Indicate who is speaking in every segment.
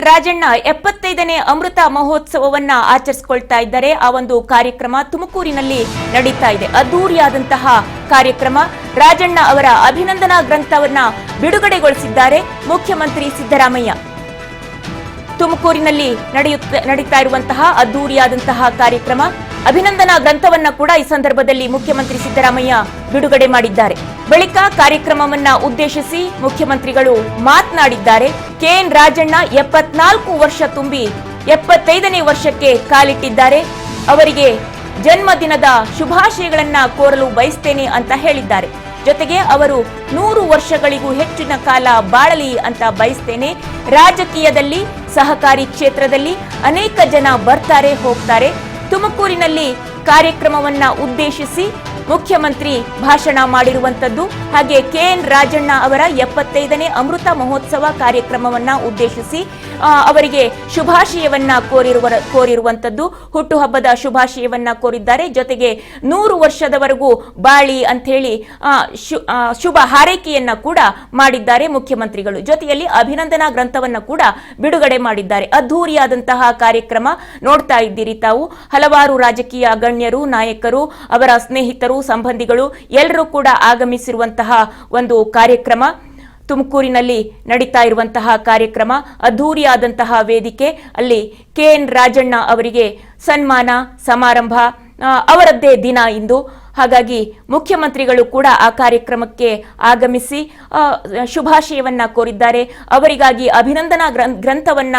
Speaker 1: ರಾಜಣ್ಣ 75ನೇ ಅಮೃತ ಮಹೋತ್ಸವವನ್ನ ಆಚರಿಸಿಕೊಳ್ತಾ ಇದ್ದಾರೆ. ಆ ಒಂದು ಕಾರ್ಯಕ್ರಮ ತುಮಕೂರಿನಲ್ಲಿ ನಡೀತಾ ಇದೆ. ಅದ್ದೂರಿಯಾದಂತಹ ಕಾರ್ಯಕ್ರಮ. ರಾಜಣ್ಣ ಅವರ ಅಭಿನಂದನಾ ಗ್ರಂಥವನ್ನ ಬಿಡುಗಡೆಗೊಳಿಸಿದ್ದಾರೆ ಮುಖ್ಯಮಂತ್ರಿ ಸಿದ್ದರಾಮಯ್ಯ. ತುಮಕೂರಿನಲ್ಲಿ ನಡೀತಾ ಇರುವಂತಹ ಅದ್ದೂರಿಯಾದಂತಹ ಕಾರ್ಯಕ್ರಮ. ಅಭಿನಂದನಾ ಗ್ರಂಥವನ್ನ ಕೂಡ ಈ ಸಂದರ್ಭದಲ್ಲಿ ಮುಖ್ಯಮಂತ್ರಿ ಸಿದ್ದರಾಮಯ್ಯ ಬಿಡುಗಡೆ ಮಾಡಿದ್ದಾರೆ. ಬಳಿಕ ಕಾರ್ಯಕ್ರಮವನ್ನ ಉದ್ದೇಶಿಸಿ ಮುಖ್ಯಮಂತ್ರಿಗಳು ಮಾತನಾಡಿದ್ದಾರೆ. ಕೆಎನ್ ರಾಜಣ್ಣ 74 ವರ್ಷ ತುಂಬಿ 75ನೇ ವರ್ಷಕ್ಕೆ ಕಾಲಿಟ್ಟಿದ್ದಾರೆ. ಅವರಿಗೆ ಜನ್ಮದಿನದ ಶುಭಾಶಯಗಳನ್ನ ಕೋರಲು ಬಯಸ್ತೇನೆ ಅಂತ ಹೇಳಿದ್ದಾರೆ. ಜೊತೆಗೆ ಅವರು 100 ವರ್ಷಗಳಿಗೂ ಹೆಚ್ಚಿನ ಕಾಲ ಬಾಳಲಿ ಅಂತ ಬಯಸ್ತೇನೆ. ರಾಜಕೀಯದಲ್ಲಿ, ಸಹಕಾರಿ ಕ್ಷೇತ್ರದಲ್ಲಿ ಅನೇಕ ಜನ ಬರ್ತಾರೆ ಹೋಗ್ತಾರೆ. ತುಮಕೂರಿನಲ್ಲಿ ಕಾರ್ಯಕ್ರಮವನ್ನ ಉದ್ದೇಶಿಸಿ ಮುಖ್ಯಮಂತ್ರಿ ಭಾಷಣ ಮಾಡಿರುವಂತದ್ದು. ಹಾಗೆ ಕೆಎನ್ ರಾಜಣ್ಣ ಅವರ 75ನೇ ಅಮೃತ ಮಹೋತ್ಸವ ಕಾರ್ಯಕ್ರಮವನ್ನ ಉದ್ದೇಶಿಸಿ ಅವರಿಗೆ ಶುಭಾಶಯವನ್ನ ಕೋರಿರುವಂತದ್ದು. ಹುಟ್ಟುಹಬ್ಬದ ಶುಭಾಶಯವನ್ನ ಕೋರಿದ್ದಾರೆ. ಜೊತೆಗೆ 100 ವರ್ಷದವರೆಗೂ ಬಾಳಿ ಅಂತ ಹೇಳಿ ಶುಭ ಹಾರೈಕೆಯನ್ನ ಕೂಡ ಮಾಡಿದ್ದಾರೆ ಮುಖ್ಯಮಂತ್ರಿಗಳು. ಜೊತೆಯಲ್ಲಿ ಅಭಿನಂದನಾ ಗ್ರಂಥವನ್ನ ಕೂಡ ಬಿಡುಗಡೆ ಮಾಡಿದ್ದಾರೆ. ಅದ್ದೂರಿಯಾದಂತಹ ಕಾರ್ಯಕ್ರಮ ನೋಡ್ತಾ ಇದ್ದೀರಿ ತಾವು. ಹಲವಾರು ರಾಜಕೀಯ ಗಣ್ಯರು, ನಾಯಕರು, ಅವರ ಸ್ನೇಹಿತರು, ಸಂಬಂಧಿಗಳು ಎಲ್ಲರೂ ಕೂಡ ಆಗಮಿಸಿರುವಂತಹ ಒಂದು ಕಾರ್ಯಕ್ರಮ. ತುಮಕೂರಿನಲ್ಲಿ ನಡೀತಾ ಇರುವಂತಹ ಕಾರ್ಯಕ್ರಮ, ಅದ್ದೂರಿಯಾದಂತಹ ವೇದಿಕೆ. ಅಲ್ಲಿ ಕೆಎನ್ ರಾಜಣ್ಣ ಅವರಿಗೆ ಸನ್ಮಾನ ಸಮಾರಂಭ, ಅವರದ್ದೇ ದಿನ ಇಂದು. ಹಾಗಾಗಿ ಮುಖ್ಯಮಂತ್ರಿಗಳು ಕೂಡ ಆ ಕಾರ್ಯಕ್ರಮಕ್ಕೆ ಆಗಮಿಸಿ ಶುಭಾಶಯವನ್ನ ಕೋರಿದ್ದಾರೆ. ಅವರಿಗಾಗಿ ಅಭಿನಂದನಾ ಗ್ರಂಥವನ್ನ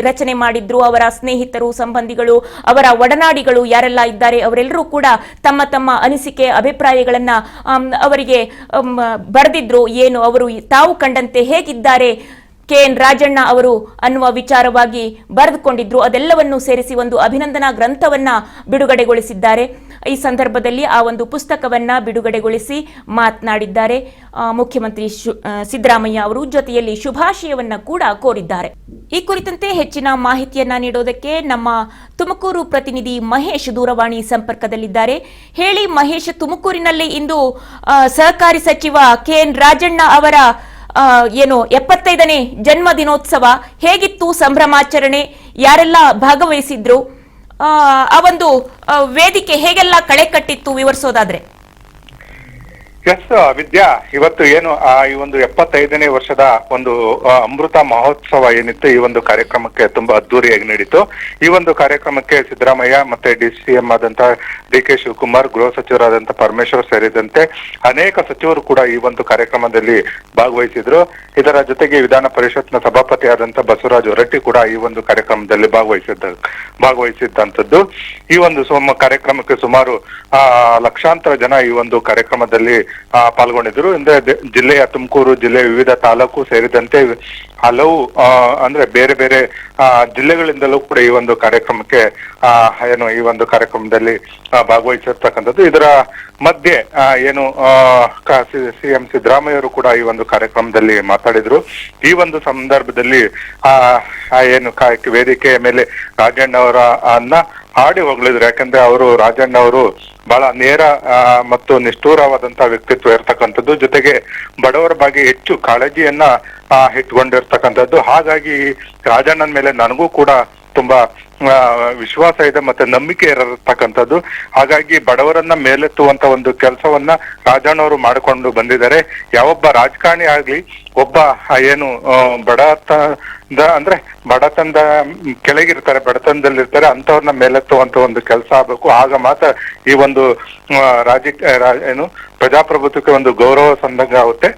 Speaker 1: ರಚನೆ ಮಾಡಿದ್ರು. ಅವರ ಸ್ನೇಹಿತರು, ಸಂಬಂಧಿಗಳು, ಅವರ ಒಡನಾಡಿಗಳು ಯಾರೆಲ್ಲ ಇದ್ದಾರೆ ಅವರೆಲ್ಲರೂ ಕೂಡ ತಮ್ಮ ತಮ್ಮ ಅನಿಸಿಕೆ, ಅಭಿಪ್ರಾಯಗಳನ್ನ ಅವರಿಗೆ ಬರೆದಿದ್ರು. ಏನು ಅವರು ತಾವು ಕಂಡಂತೆ ಹೇಗಿದ್ದಾರೆ ಕೆಎನ್ ರಾಜಣ್ಣ ಅವರು ಅನ್ನುವ ವಿಚಾರವಾಗಿ ಬರೆದುಕೊಂಡಿದ್ರು. ಅದೆಲ್ಲವನ್ನು ಸೇರಿಸಿ ಒಂದು ಅಭಿನಂದನಾ ಗ್ರಂಥವನ್ನ ಬಿಡುಗಡೆಗೊಳಿಸಿದ್ದಾರೆ. ಈ ಸಂದರ್ಭದಲ್ಲಿ ಆ ಒಂದು ಪುಸ್ತಕವನ್ನ ಬಿಡುಗಡೆಗೊಳಿಸಿ ಮಾತನಾಡಿದ್ದಾರೆ ಮುಖ್ಯಮಂತ್ರಿ ಸಿದ್ದರಾಮಯ್ಯ ಅವರು. ಜೊತೆಯಲ್ಲಿ ಶುಭಾಶಯವನ್ನ ಕೂಡ ಕೋರಿದ್ದಾರೆ. ಈ ಕುರಿತಂತೆ ಹೆಚ್ಚಿನ ಮಾಹಿತಿಯನ್ನ ನೀಡೋದಕ್ಕೆ ನಮ್ಮ ತುಮಕೂರು ಪ್ರತಿನಿಧಿ ಮಹೇಶ್ ದೂರವಾಣಿ ಸಂಪರ್ಕದಲ್ಲಿದ್ದಾರೆ. ಹೇಳಿ ಮಹೇಶ್, ತುಮಕೂರಿನಲ್ಲಿ ಇಂದು ಸಹಕಾರಿ ಸಚಿವ ಕೆಎನ್ ರಾಜಣ್ಣ ಅವರ 75ನೇ ಜನ್ಮ ದಿನೋತ್ಸವ ಹೇಗಿತ್ತು? ಸಂಭ್ರಮಾಚರಣೆ ಯಾರೆಲ್ಲ ಭಾಗವಹಿಸಿದ್ರು? ಆ ಒಂದು ವೇದಿಕೆ ಹೇಗೆಲ್ಲ ಕಳೆ ಕಟ್ಟಿತ್ತು ವಿವರಿಸೋದಾದ್ರೆ?
Speaker 2: ಎಸ್ ವಿದ್ಯಾ, ಇವತ್ತು ಏನು ಈ ಒಂದು 75ನೇ ವರ್ಷದ ಒಂದು ಅಮೃತ ಮಹೋತ್ಸವ ಏನಿತ್ತು, ಈ ಒಂದು ಕಾರ್ಯಕ್ರಮಕ್ಕೆ ತುಂಬಾ ಅದ್ದೂರಿಯಾಗಿ ನಡೀತು. ಈ ಒಂದು ಕಾರ್ಯಕ್ರಮಕ್ಕೆ ಸಿದ್ದರಾಮಯ್ಯ ಮತ್ತೆ DCM ಆದಂತ DK ಶಿವಕುಮಾರ್, ಗೃಹ ಸಚಿವರಾದಂತ ಪರಮೇಶ್ವರ್ ಸೇರಿದಂತೆ ಅನೇಕ ಸಚಿವರು ಕೂಡ ಈ ಒಂದು ಕಾರ್ಯಕ್ರಮದಲ್ಲಿ ಭಾಗವಹಿಸಿದ್ರು. ಇದರ ಜೊತೆಗೆ ವಿಧಾನ ಪರಿಷತ್ನ ಸಭಾಪತಿ ಆದಂತ ಬಸವರಾಜ ಹೊರಟ್ಟಿ ಕೂಡ ಈ ಒಂದು ಕಾರ್ಯಕ್ರಮದಲ್ಲಿ ಭಾಗವಹಿಸಿದ್ದಂಥದ್ದು. ಈ ಒಂದು ಕಾರ್ಯಕ್ರಮಕ್ಕೆ ಸುಮಾರು ಲಕ್ಷಾಂತರ ಜನ ಈ ಒಂದು ಕಾರ್ಯಕ್ರಮದಲ್ಲಿ ಪಾಲ್ಗೊಂಡಿದ್ರು. ಅಂದ್ರೆ ಜಿಲ್ಲೆಯ ತುಮಕೂರು ಜಿಲ್ಲೆಯ ವಿವಿಧ ತಾಲೂಕು ಸೇರಿದಂತೆ ಹಲವು ಅಂದ್ರೆ ಬೇರೆ ಬೇರೆ ಜಿಲ್ಲೆಗಳಿಂದಲೂ ಕೂಡ ಈ ಒಂದು ಕಾರ್ಯಕ್ರಮಕ್ಕೆ ಈ ಒಂದು ಕಾರ್ಯಕ್ರಮದಲ್ಲಿ ಭಾಗವಹಿಸಿರ್ತಕ್ಕಂಥದ್ದು. ಇದರ ಮಧ್ಯೆ CM ಸಿದ್ದರಾಮಯ್ಯವರು ಕೂಡ ಈ ಒಂದು ಕಾರ್ಯಕ್ರಮದಲ್ಲಿ ಮಾತಾಡಿದ್ರು. ಈ ಒಂದು ಸಂದರ್ಭದಲ್ಲಿ ವೇದಿಕೆಯ ಮೇಲೆ ರಾಜಣ್ಣ ಅವರನ್ನ ಹಾಡಿ ಹೊಗಳಿದ್ರು. ಯಾಕಂದ್ರೆ ರಾಜಣ್ಣ ಅವರು ಬಹಳ ನೇರ ಮತ್ತು ನಿಷ್ಠೂರವಾದಂತಹ ವ್ಯಕ್ತಿತ್ವ ಇರ್ತಕ್ಕಂಥದ್ದು. ಜೊತೆಗೆ ಬಡವರ ಬಗ್ಗೆ ಹೆಚ್ಚು ಕಾಳಜಿಯನ್ನ ಇಟ್ಕೊಂಡಿರ್ತಕ್ಕಂಥದ್ದು. ಹಾಗಾಗಿ ರಾಜಣ್ಣನ ಮೇಲೆ ನನಗೂ ಕೂಡ ತುಂಬಾ ವಿಶ್ವಾಸ ಇದೆ ಮತ್ತೆ ನಂಬಿಕೆ ಇರತಕ್ಕಂಥದ್ದು. ಹಾಗಾಗಿ ಬಡವರನ್ನ ಮೇಲೆತ್ತುವಂತ ಒಂದು ಕೆಲಸವನ್ನ ರಾಜಣ್ಣವರು ಮಾಡಿಕೊಂಡು ಬಂದಿದ್ದಾರೆ. ಯಾವೊಬ್ಬ ರಾಜಕಾರಣಿ ಆಗ್ಲಿ, ಒಬ್ಬ ಬಡತನದ ಕೆಳಗಿರ್ತಾರೆ, ಬಡತನದಲ್ಲಿರ್ತಾರೆ, ಅಂತವ್ರನ್ನ ಮೇಲೆತ್ತುವಂತ ಒಂದು ಕೆಲಸ ಆಗ್ಬೇಕು. ಆಗ ಮಾತ್ರ ಈ ಒಂದು ಪ್ರಜಾಪ್ರಭುತ್ವಕ್ಕೆ ಒಂದು ಗೌರವ ಸಂದಂಗ ಆಗುತ್ತೆ.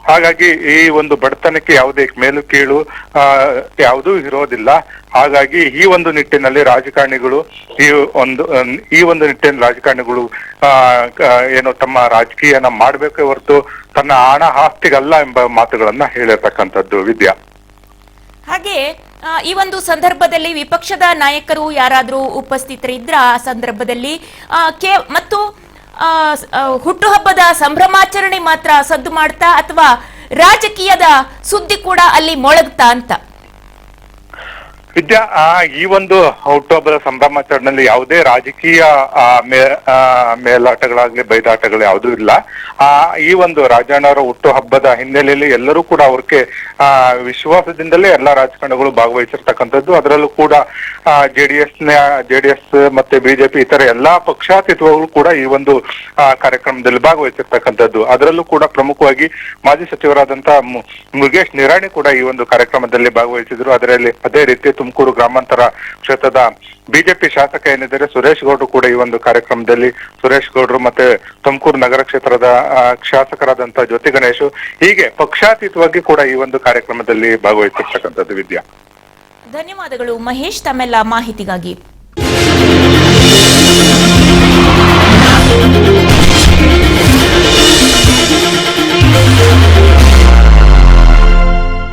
Speaker 2: ಹಾಗಾಗಿ ಈ ಒಂದು ಬಡತನಕ್ಕೆ ಯಾವುದೇ ಮೇಲು ಕೀಳು ಯಾವುದೂ ಇರೋದಿಲ್ಲ. ಹಾಗಾಗಿ ಈ ಒಂದು ನಿಟ್ಟಿನಲ್ಲಿ ರಾಜಕಾರಣಿಗಳು ತಮ್ಮ ರಾಜಕೀಯನ ಮಾಡ್ಬೇಕೇ ಹೊರತು ತನ್ನ ಹಣ ಆಸ್ತಿಗಲ್ಲ ಎಂಬ ಮಾತುಗಳನ್ನ ಹೇಳಿರ್ತಕ್ಕಂಥದ್ದು ವಿದ್ಯಾ.
Speaker 1: ಹಾಗೆ ಈ ಒಂದು ಸಂದರ್ಭದಲ್ಲಿ ವಿಪಕ್ಷದ ನಾಯಕರು ಯಾರಾದ್ರೂ ಉಪಸ್ಥಿತರಿದ್ರ ಆ ಸಂದರ್ಭದಲ್ಲಿ ಮತ್ತು ಹುಟ್ಟುಹಬ್ಬದ ಸಂಭ್ರಮಾಚರಣೆ ಮಾತ್ರ ಸದ್ದು ಮಾಡ್ತಾ ಅಥವಾ ರಾಜಕೀಯದ ಸುದ್ದಿ ಕೂಡ ಅಲ್ಲಿ ಮೊಳಗ್ತಾ ಅಂತ?
Speaker 2: ವಿದ್ಯಾ, ಈ ಒಂದು ಹುಟ್ಟುಹಬ್ಬದ ಸಂಭ್ರಮಾಚರಣೆಯಲ್ಲಿ ಯಾವುದೇ ರಾಜಕೀಯ ಮೇಲಾಟಗಳಾಗ್ಲಿ ಬೈದಾಟಗಳು ಯಾವುದೂ ಇಲ್ಲ. ಈ ಒಂದು ರಾಜಣ್ಣವರ ಹುಟ್ಟುಹಬ್ಬದ ಹಿನ್ನೆಲೆಯಲ್ಲಿ ಎಲ್ಲರೂ ಕೂಡ ಅವ್ರಿಗೆ ವಿಶ್ವಾಸದಿಂದಲೇ ಎಲ್ಲಾ ರಾಜಕಾರಣಿಗಳು ಭಾಗವಹಿಸಿರ್ತಕ್ಕಂಥದ್ದು. ಅದರಲ್ಲೂ ಕೂಡ ಜೆಡಿಎಸ್ ಮತ್ತೆ ಬಿಜೆಪಿ ಇತರ ಎಲ್ಲಾ ಪಕ್ಷಾತೀತಗಳು ಕೂಡ ಈ ಒಂದು ಕಾರ್ಯಕ್ರಮದಲ್ಲಿ ಭಾಗವಹಿಸಿರ್ತಕ್ಕಂಥದ್ದು. ಅದರಲ್ಲೂ ಕೂಡ ಪ್ರಮುಖವಾಗಿ ಮಾಜಿ ಸಚಿವರಾದಂತಹ ಮುರುಗೇಶ್ ನಿರಾಣಿ ಕೂಡ ಈ ಒಂದು ಕಾರ್ಯಕ್ರಮದಲ್ಲಿ ಭಾಗವಹಿಸಿದ್ರು. ಅದರಲ್ಲಿ ಅದೇ ರೀತಿ ತುಮಕೂರು ಗ್ರಾಮಾಂತರ ಕ್ಷೇತ್ರದ ಬಿಜೆಪಿ ಶಾಸಕ ಏನಿದ್ದಾರೆ ಸುರೇಶ್ ಗೌಡ್ರು ಕೂಡ ಈ ಒಂದು ಕಾರ್ಯಕ್ರಮದಲ್ಲಿ, ಸುರೇಶ್ ಗೌಡ್ರು ಮತ್ತೆ ತುಮಕೂರು ನಗರ ಕ್ಷೇತ್ರದ ಶಾಸಕರಾದಂತಹ ಜ್ಯೋತಿ ಗಣೇಶ್, ಹೀಗೆ ಪಕ್ಷಾತೀತವಾಗಿ ಕೂಡ ಈ ಒಂದು ಕಾರ್ಯಕ್ರಮದಲ್ಲಿ ಭಾಗವಹಿಸಿರ್ತಕ್ಕಂಥದ್ದು. ವಿದ್ಯಾ,
Speaker 1: ಧನ್ಯವಾದಗಳು ಮಹೇಶ್ ತಮ್ಮೆಲ್ಲ ಮಾಹಿತಿಗಾಗಿ.